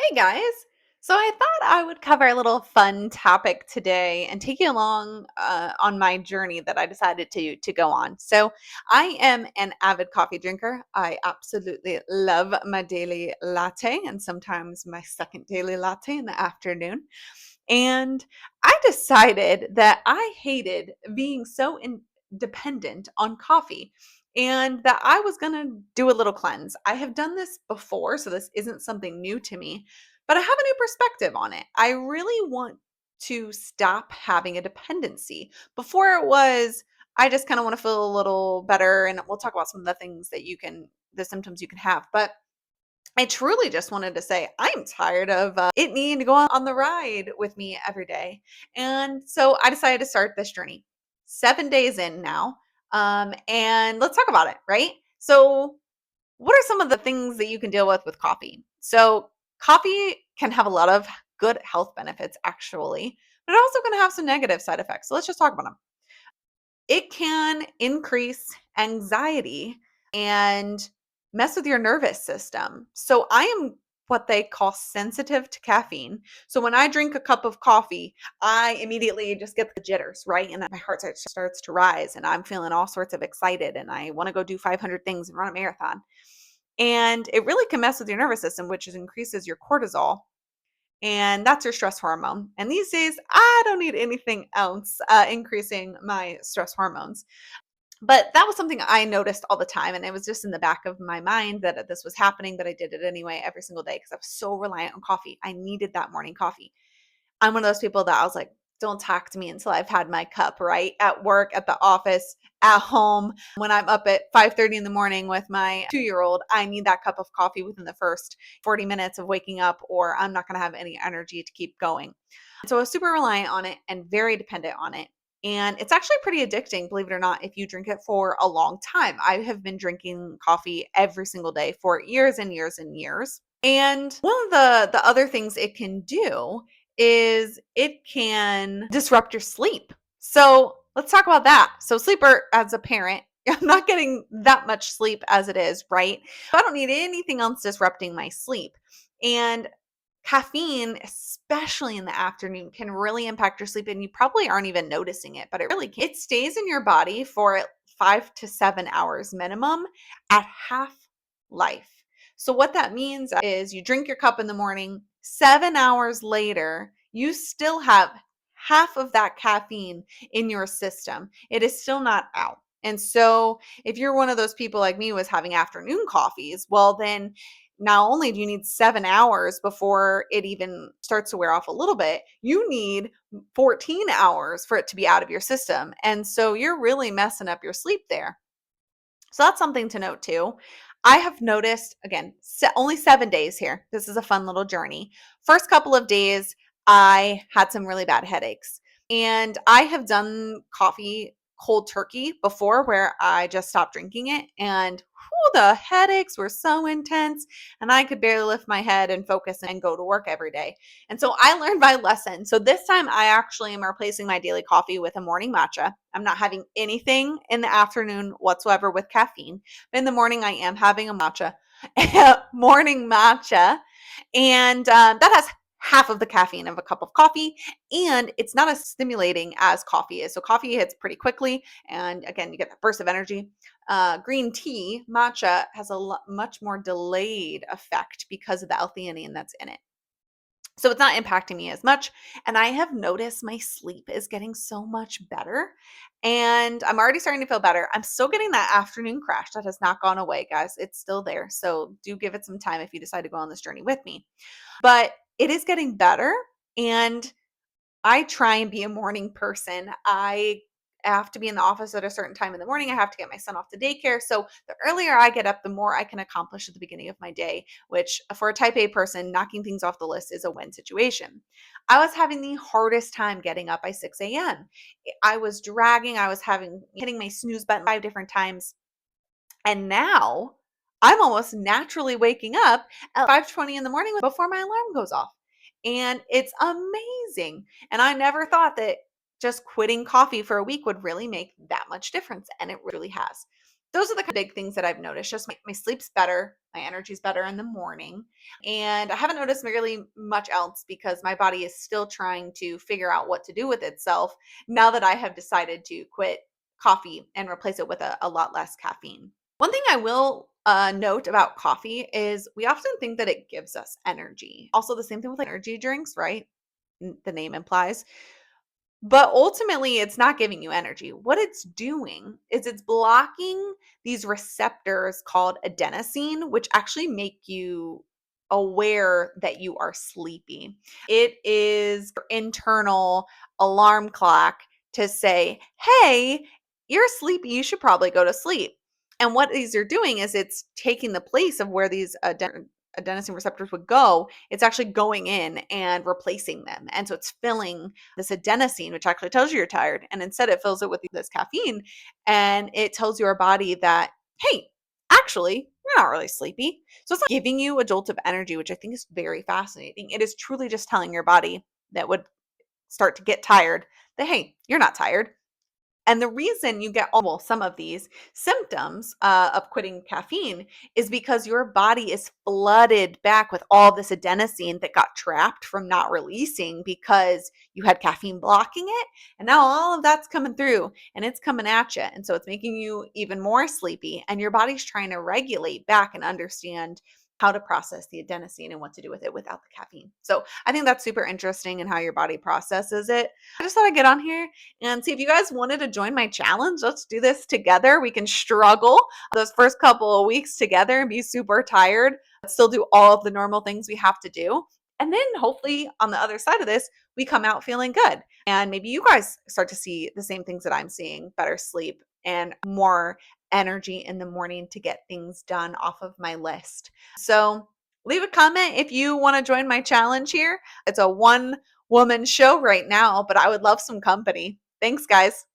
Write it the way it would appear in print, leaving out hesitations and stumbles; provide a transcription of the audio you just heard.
Hey guys. So I thought I would cover a little fun topic today and take you along on my journey that I decided to go on. So I am an avid coffee drinker. I absolutely love my daily latte and sometimes my second daily latte in the afternoon. And I decided that I hated being so dependent on coffee and that I was going to do a little cleanse. I have done this before, so this isn't something new to me, but I have a new perspective on it. I really want to stop having a dependency. Before it was, I just kind of want to feel a little better, and we'll talk about some of the things that the symptoms you can have. But I truly just wanted to say I'm tired of it needing to go on the ride with me every day. And so I decided to start this journey 7 days in now. And let's talk about it, right? So, what are some of the things that you can deal with coffee? So, coffee can have a lot of good health benefits, actually, but it also can have some negative side effects. So, let's just talk about them. It can increase anxiety and mess with your nervous system. So I am what they call sensitive to caffeine. So when I drink a cup of coffee, I immediately just get the jitters, right? And my heart starts to rise and I'm feeling all sorts of excited and I want to go do 500 things and run a marathon. And it really can mess with your nervous system, which increases your cortisol, and that's your stress hormone. And these days, I don't need anything else increasing my stress hormones. But that was something I noticed all the time. And it was just in the back of my mind that this was happening, but I did it anyway every single day because I was so reliant on coffee. I needed that morning coffee. I'm one of those people that I was like, don't talk to me until I've had my cup, right? At work, at the office, at home. When I'm up at 5:30 in the morning with my 2-year-old, I need that cup of coffee within the first 40 minutes of waking up, or I'm not going to have any energy to keep going. So I was super reliant on it and very dependent on it. And it's actually pretty addicting, believe it or not, if you drink it for a long time. I have been drinking coffee every single day for years and years and years. And one of the other things it can do is it can disrupt your sleep. So let's talk about that. So sleeper as a parent, I'm not getting that much sleep as it is, right? I don't need anything else disrupting my sleep. And caffeine, especially in the afternoon, can really impact your sleep and you probably aren't even noticing it, but it really can. It stays in your body for 5 to 7 hours minimum at half life. So what that means is you drink your cup in the morning, 7 hours later, you still have half of that caffeine in your system. It is still not out. And so if you're one of those people like me who was having afternoon coffees, well, then not only do you need 7 hours before it even starts to wear off a little bit, you need 14 hours for it to be out of your system. And so you're really messing up your sleep there. So that's something to note too. I have noticed, again, only 7 days here. This is a fun little journey. First couple of days, I had some really bad headaches. And I have done coffee cold turkey before where I just stopped drinking it. And the headaches were so intense. And I could barely lift my head and focus and go to work every day. And so I learned my lesson. So this time I actually am replacing my daily coffee with a morning matcha. I'm not having anything in the afternoon whatsoever with caffeine. But in the morning, I am having a matcha, morning matcha. And that has half of the caffeine of a cup of coffee. And it's not as stimulating as coffee is. So coffee hits pretty quickly. And again, you get that burst of energy. Green tea, matcha, has a much more delayed effect because of the L-theanine that's in it. So it's not impacting me as much. And I have noticed my sleep is getting so much better. And I'm already starting to feel better. I'm still getting that afternoon crash that has not gone away, guys. It's still there. So do give it some time if you decide to go on this journey with me. But it is getting better. And I try and be a morning person. I have to be in the office at a certain time in the morning. I have to get my son off to daycare. So the earlier I get up, the more I can accomplish at the beginning of my day, which for a type A person, knocking things off the list is a win situation. I was having the hardest time getting up by 6 a.m. I was dragging, I was hitting my snooze button 5 different times. And now I'm almost naturally waking up at 5:20 in the morning before my alarm goes off. And it's amazing. And I never thought that just quitting coffee for a week would really make that much difference. And it really has. those are the big things that I've noticed. Just my sleep's better, my energy's better in the morning. And I haven't noticed really much else because my body is still trying to figure out what to do with itself now that I have decided to quit coffee and replace it with a lot less caffeine. One thing I will note about coffee is we often think that it gives us energy. Also, the same thing with like energy drinks, right? The name implies. But ultimately, it's not giving you energy. What it's doing is it's blocking these receptors called adenosine, which actually make you aware that you are sleepy. It is your internal alarm clock to say, hey, you're sleepy. You should probably go to sleep. And what these are doing is it's taking the place of where these adenosine receptors would go. It's actually going in and replacing them. And so it's filling this adenosine, which actually tells you you're tired. And instead, it fills it with this caffeine and it tells your body that, hey, actually, you're not really sleepy. So it's not giving you a jolt of energy, which I think is very fascinating. It is truly just telling your body that would start to get tired that, hey, you're not tired. And the reason you get well, some of these symptoms of quitting caffeine is because your body is flooded back with all this adenosine that got trapped from not releasing because you had caffeine blocking it. And now all of that's coming through and it's coming at you. And so it's making you even more sleepy. And your body's trying to regulate back and understand how to process the adenosine and what to do with it without the caffeine. So I think that's super interesting in how your body processes it. I just thought I'd get on here and see if you guys wanted to join my challenge. Let's do this together. We can struggle those first couple of weeks together and be super tired, but still do all of the normal things we have to do. And then hopefully on the other side of this, we come out feeling good. And maybe you guys start to see the same things that I'm seeing, better sleep and more energy in the morning to get things done off of my list. So leave a comment if you want to join my challenge here. It's a one woman show right now, but I would love some company. Thanks, guys.